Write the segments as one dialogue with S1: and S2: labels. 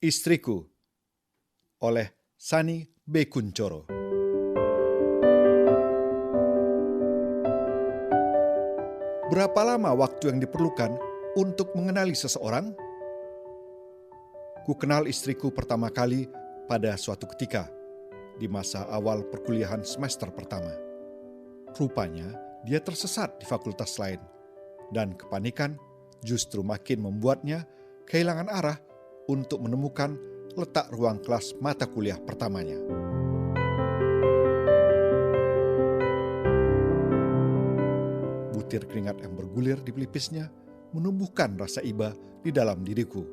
S1: Istriku oleh Sani B. Kuncoro. Berapa lama waktu yang diperlukan untuk mengenali seseorang? Ku kenal istriku pertama kali pada suatu ketika di masa awal perkuliahan semester pertama. Rupanya dia tersesat di fakultas lain dan kepanikan justru makin membuatnya kehilangan arah untuk menemukan letak ruang kelas mata kuliah pertamanya. Butir keringat yang bergulir di pelipisnya menumbuhkan rasa iba di dalam diriku.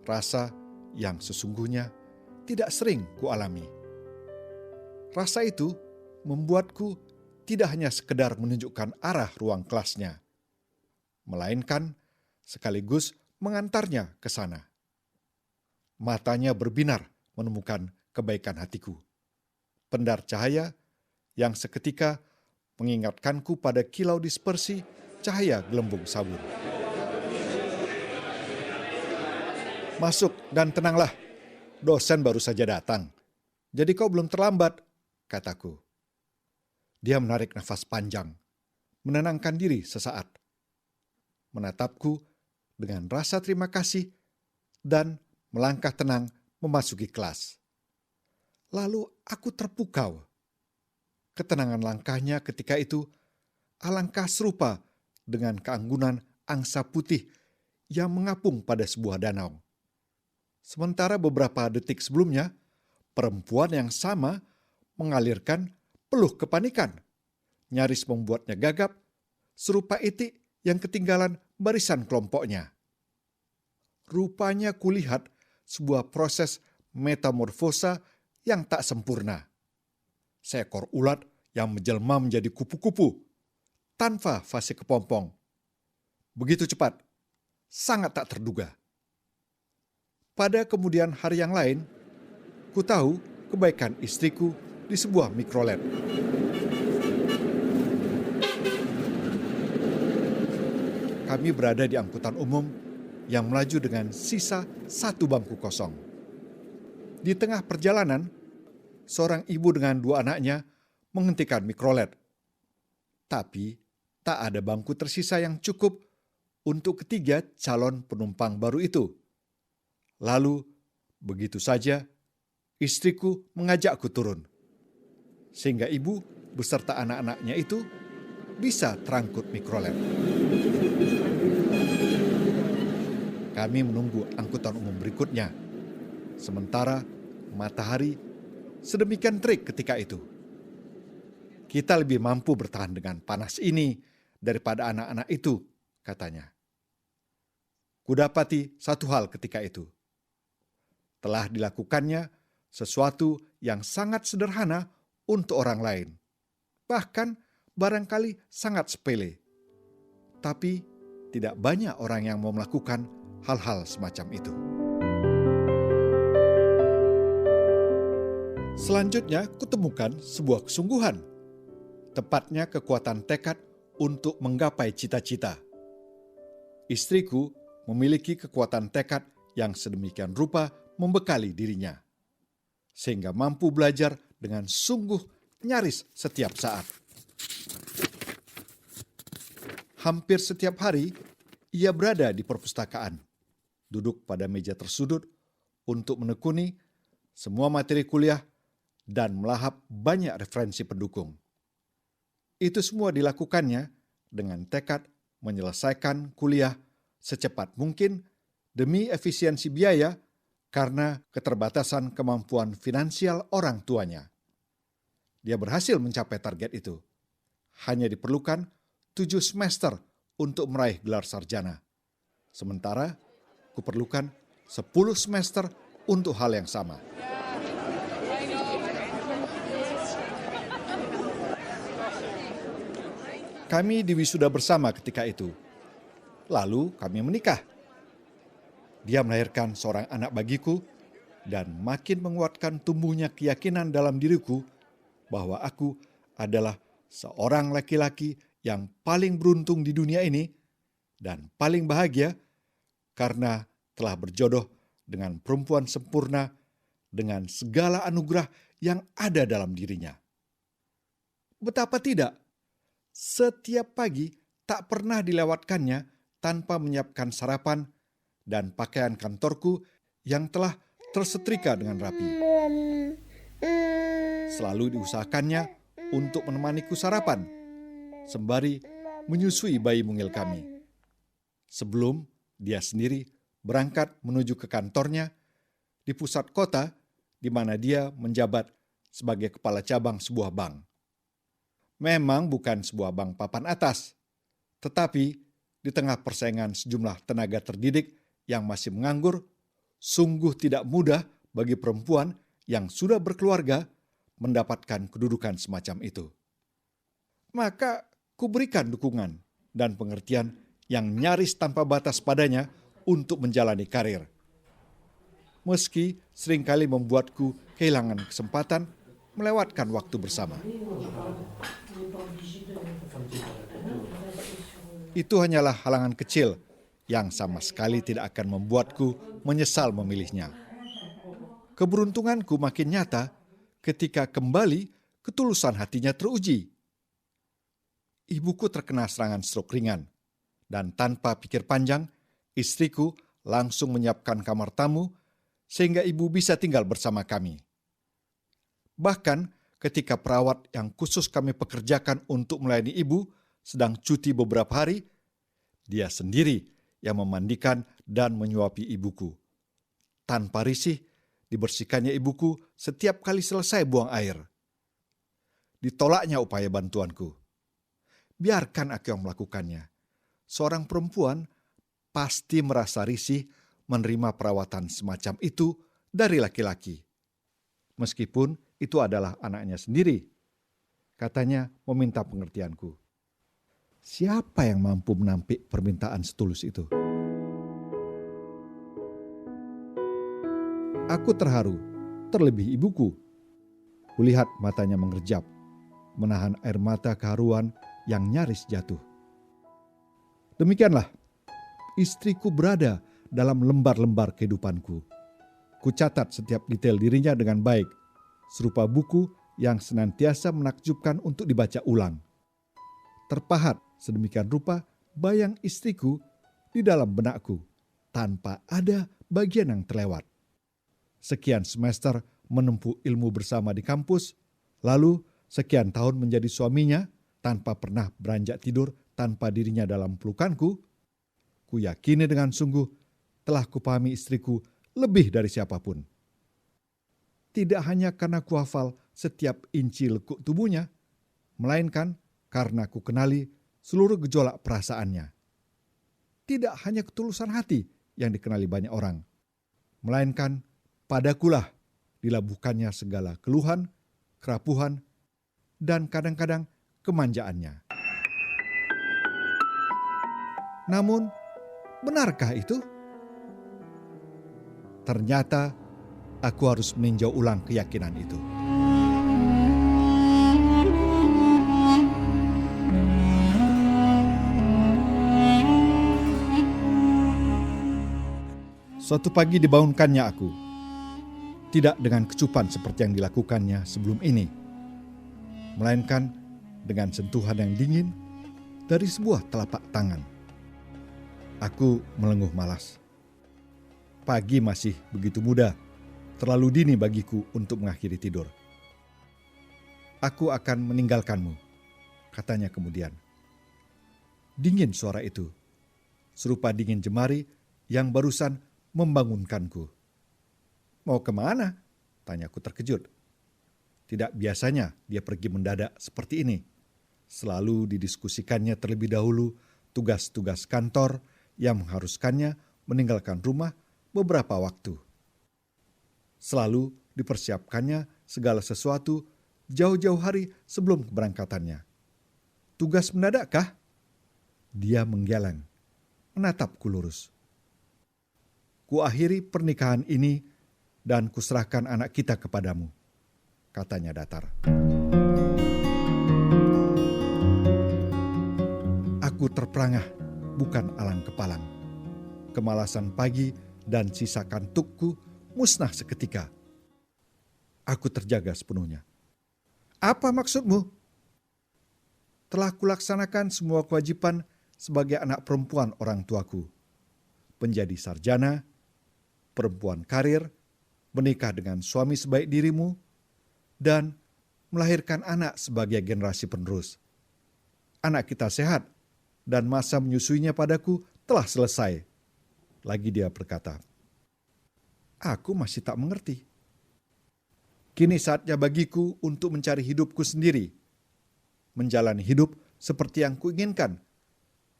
S1: Rasa yang sesungguhnya tidak sering kualami. Rasa itu membuatku tidak hanya sekedar menunjukkan arah ruang kelasnya, melainkan sekaligus mengantarnya ke sana. Matanya berbinar menemukan kebaikan hatiku. Pendar cahaya yang seketika mengingatkanku pada kilau dispersi cahaya gelembung sabun. Masuk dan tenanglah, dosen baru saja datang. Jadi kau belum terlambat, kataku. Dia menarik nafas panjang, menenangkan diri sesaat. Menatapku dengan rasa terima kasih dan melangkah tenang memasuki kelas. Lalu aku terpukau. Ketenangan langkahnya ketika itu alangkah serupa dengan keanggunan angsa putih yang mengapung pada sebuah danau. Sementara beberapa detik sebelumnya, perempuan yang sama mengalirkan peluh kepanikan, nyaris membuatnya gagap, serupa itik yang ketinggalan barisan kelompoknya. Rupanya kulihat sebuah proses metamorfosa yang tak sempurna. Seekor ulat yang menjelma menjadi kupu-kupu tanpa fase kepompong. Begitu cepat, sangat tak terduga. Pada kemudian hari yang lain, ku tahu kebaikan istriku di sebuah mikrolet. Kami berada di angkutan umum yang melaju dengan sisa satu bangku kosong. Di tengah perjalanan, seorang ibu dengan dua anaknya menghentikan mikrolet. Tapi tak ada bangku tersisa yang cukup untuk ketiga calon penumpang baru itu. Lalu, begitu saja, istriku mengajakku turun. Sehingga ibu beserta anak-anaknya itu bisa terangkut mikrolet. Kami menunggu angkutan umum berikutnya. Sementara matahari sedemikian terik ketika itu. Kita lebih mampu bertahan dengan panas ini daripada anak-anak itu, katanya. Kudapati satu hal ketika itu. Telah dilakukannya sesuatu yang sangat sederhana untuk orang lain. Bahkan barangkali sangat sepele. Tapi tidak banyak orang yang mau melakukan hal-hal semacam itu. Selanjutnya, kutemukan sebuah kesungguhan. Tepatnya kekuatan tekad untuk menggapai cita-cita. Istriku memiliki kekuatan tekad yang sedemikian rupa membekali dirinya, sehingga mampu belajar dengan sungguh nyaris setiap saat. Hampir setiap hari, ia berada di perpustakaan, duduk pada meja tersudut untuk menekuni semua materi kuliah dan melahap banyak referensi pendukung. Itu semua dilakukannya dengan tekad menyelesaikan kuliah secepat mungkin demi efisiensi biaya karena keterbatasan kemampuan finansial orang tuanya. Dia berhasil mencapai target itu. Hanya diperlukan 7 semester untuk meraih gelar sarjana. Sementara kuperlukan 10 semester untuk hal yang sama. Kami diwisuda bersama ketika itu. Lalu kami menikah. Dia melahirkan seorang anak bagiku dan makin menguatkan tumbuhnya keyakinan dalam diriku bahwa aku adalah seorang laki-laki yang paling beruntung di dunia ini dan paling bahagia karena telah berjodoh dengan perempuan sempurna dengan segala anugerah yang ada dalam dirinya. Betapa tidak, setiap pagi tak pernah dilewatkannya tanpa menyiapkan sarapan dan pakaian kantorku yang telah tersetrika dengan rapi. Selalu diusahakannya untuk menemaniku sarapan, sembari menyusui bayi mungil kami. Sebelum dia sendiri berangkat menuju ke kantornya di pusat kota, di mana dia menjabat sebagai kepala cabang sebuah bank. Memang bukan sebuah bank papan atas, tetapi di tengah persaingan sejumlah tenaga terdidik yang masih menganggur, sungguh tidak mudah bagi perempuan yang sudah berkeluarga mendapatkan kedudukan semacam itu. Maka kuberikan dukungan dan pengertian yang nyaris tanpa batas padanya untuk menjalani karir. Meski seringkali membuatku kehilangan kesempatan melewatkan waktu bersama. Itu hanyalah halangan kecil yang sama sekali tidak akan membuatku menyesal memilihnya. Keberuntunganku makin nyata ketika kembali ketulusan hatinya teruji. Ibuku terkena serangan stroke ringan, dan tanpa pikir panjang, istriku langsung menyiapkan kamar tamu sehingga ibu bisa tinggal bersama kami. Bahkan ketika perawat yang khusus kami pekerjakan untuk melayani ibu sedang cuti beberapa hari, dia sendiri yang memandikan dan menyuapi ibuku. Tanpa risih, dibersihkannya ibuku setiap kali selesai buang air. Ditolaknya upaya bantuanku. Biarkan aku yang melakukannya. Seorang perempuan pasti merasa risih menerima perawatan semacam itu dari laki-laki. Meskipun itu adalah anaknya sendiri. Katanya meminta pengertianku. Siapa yang mampu menampik permintaan setulus itu? Aku terharu, terlebih ibuku. Kulihat matanya mengerjap, menahan air mata keharuan yang nyaris jatuh. Demikianlah, istriku berada dalam lembar-lembar kehidupanku. Kucatat setiap detail dirinya dengan baik, serupa buku yang senantiasa menakjubkan untuk dibaca ulang. Terpahat sedemikian rupa bayang istriku di dalam benakku, tanpa ada bagian yang terlewat. Sekian semester menempuh ilmu bersama di kampus, lalu sekian tahun menjadi suaminya tanpa pernah beranjak tidur tanpa dirinya dalam pelukanku, kuyakini dengan sungguh telah kupahami istriku lebih dari siapapun. Tidak hanya karena kuhafal setiap inci lekuk tubuhnya, melainkan karena ku kenali seluruh gejolak perasaannya. Tidak hanya ketulusan hati yang dikenali banyak orang, melainkan padakulah dilabuhkannya segala keluhan, kerapuhan, dan kadang-kadang kemanjaannya. Namun, benarkah itu? Ternyata aku harus meninjau ulang keyakinan itu. Suatu pagi dibangunkannya aku, tidak dengan kecupan seperti yang dilakukannya sebelum ini, melainkan dengan sentuhan yang dingin dari sebuah telapak tangan. Aku melenguh malas. Pagi masih begitu muda, terlalu dini bagiku untuk mengakhiri tidur. Aku akan meninggalkanmu, katanya kemudian. Dingin suara itu, serupa dingin jemari yang barusan membangunkanku. Mau kemana? Tanyaku terkejut. Tidak biasanya dia pergi mendadak seperti ini. Selalu didiskusikannya terlebih dahulu tugas-tugas kantor yang mengharuskannya meninggalkan rumah beberapa waktu. Selalu dipersiapkannya segala sesuatu jauh-jauh hari sebelum keberangkatannya. Tugas mendadakkah? Dia menggeleng, menatapku lurus. Kuakhiri pernikahan ini dan kuserahkan anak kita kepadamu, katanya datar. Aku terperangah, bukan alang kepalang. Kemalasan pagi dan sisa kantukku musnah seketika. Aku terjaga sepenuhnya. Apa maksudmu? Telah kulaksanakan semua kewajiban sebagai anak perempuan orang tuaku. Menjadi sarjana, perempuan karir, menikah dengan suami sebaik dirimu, dan melahirkan anak sebagai generasi penerus. Anak kita sehat, dan masa menyusuinya padaku telah selesai. Lagi dia berkata, aku masih tak mengerti. Kini saatnya bagiku untuk mencari hidupku sendiri. Menjalani hidup seperti yang kuinginkan,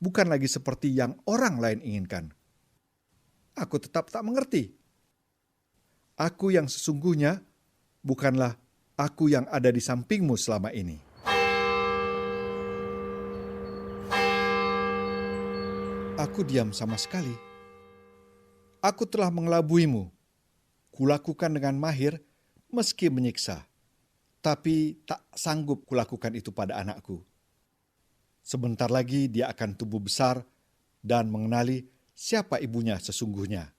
S1: bukan lagi seperti yang orang lain inginkan. Aku tetap tak mengerti. Aku yang sesungguhnya bukanlah aku yang ada di sampingmu selama ini. Aku diam sama sekali. Aku telah mengelabuimu. Kulakukan dengan mahir meski menyiksa. Tapi tak sanggup kulakukan itu pada anakku. Sebentar lagi dia akan tumbuh besar dan mengenali siapa ibunya sesungguhnya.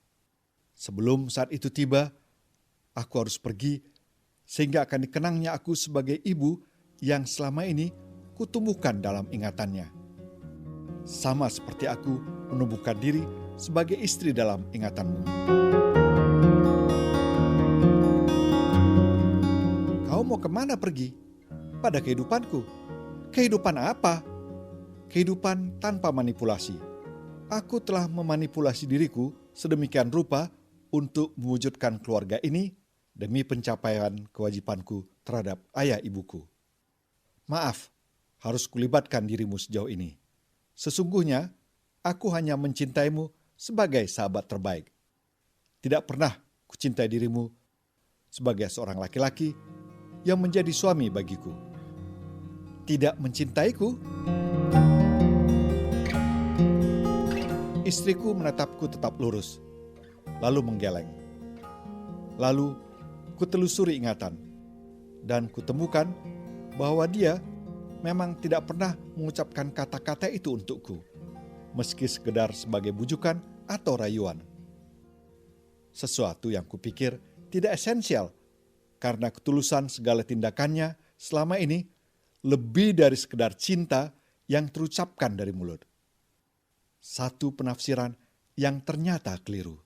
S1: Sebelum saat itu tiba, aku harus pergi sehingga akan dikenangnya aku sebagai ibu yang selama ini kutumbuhkan dalam ingatannya. Sama seperti aku menumbuhkan diri sebagai istri dalam ingatanmu. Kau mau kemana pergi? Pada kehidupanku. Kehidupan apa? Kehidupan tanpa manipulasi. Aku telah memanipulasi diriku sedemikian rupa untuk mewujudkan keluarga ini demi pencapaian kewajibanku terhadap ayah ibuku. Maaf, harus kulibatkan dirimu sejauh ini. Sesungguhnya, aku hanya mencintaimu sebagai sahabat terbaik. Tidak pernah kucintai dirimu sebagai seorang laki-laki yang menjadi suami bagiku. Tidak mencintaiku? Istriku menatapku tetap lurus, lalu menggeleng. Lalu kutelusuri ingatan, dan kutemukan bahwa dia memang tidak pernah mengucapkan kata-kata itu untukku, meski sekedar sebagai bujukan atau rayuan. Sesuatu yang kupikir tidak esensial, karena ketulusan segala tindakannya selama ini lebih dari sekedar cinta yang terucapkan dari mulut. Satu penafsiran yang ternyata keliru.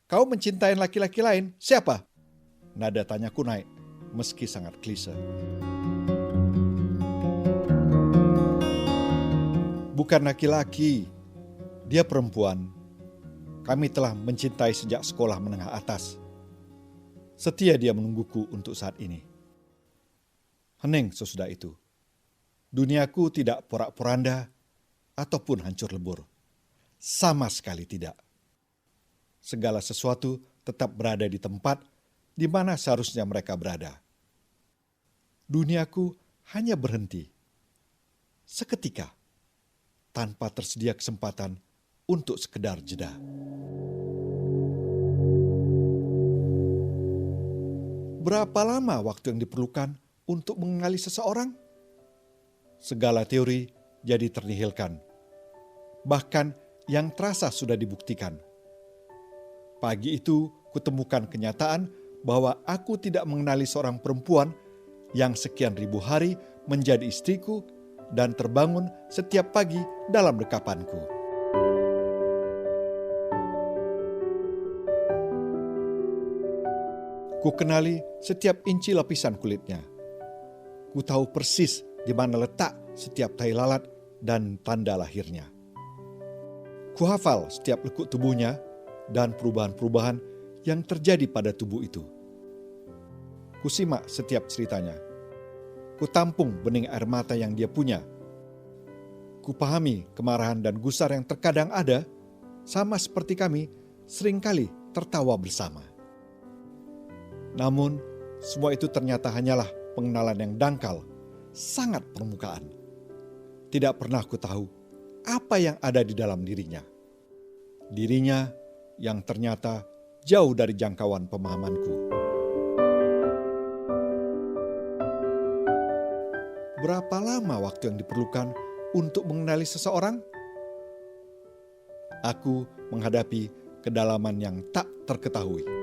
S1: Kau mencintai laki-laki lain, siapa? Nada tanyaku naik, meski sangat klise. Bukan laki-laki, dia perempuan. Kami telah mencintai sejak sekolah menengah atas. Setia dia menungguku untuk saat ini. Hening sesudah itu. Duniaku tidak porak-poranda ataupun hancur lebur. Sama sekali tidak. Segala sesuatu tetap berada di tempat di mana seharusnya mereka berada. Duniaku hanya berhenti. Seketika, tanpa tersedia kesempatan untuk sekedar jeda. Berapa lama waktu yang diperlukan untuk mengenali seseorang? Segala teori jadi ternihilkan. Bahkan yang terasa sudah dibuktikan. Pagi itu kutemukan kenyataan bahwa aku tidak mengenali seorang perempuan yang sekian ribu hari menjadi istriku dan terbangun setiap pagi dalam dekapanku. Ku kenali setiap inci lapisan kulitnya. Ku tahu persis di mana letak setiap tai lalat dan tanda lahirnya. Ku hafal setiap lekuk tubuhnya dan perubahan-perubahan yang terjadi pada tubuh itu. Ku simak setiap ceritanya. Ku tampung bening air mata yang dia punya. Ku pahami kemarahan dan gusar yang terkadang ada, sama seperti kami seringkali tertawa bersama. Namun, semua itu ternyata hanyalah pengenalan yang dangkal, sangat permukaan. Tidak pernah ku tahu apa yang ada di dalam dirinya. Dirinya yang ternyata jauh dari jangkauan pemahamanku. Berapa lama waktu yang diperlukan untuk mengenali seseorang? Aku menghadapi kedalaman yang tak terketahui.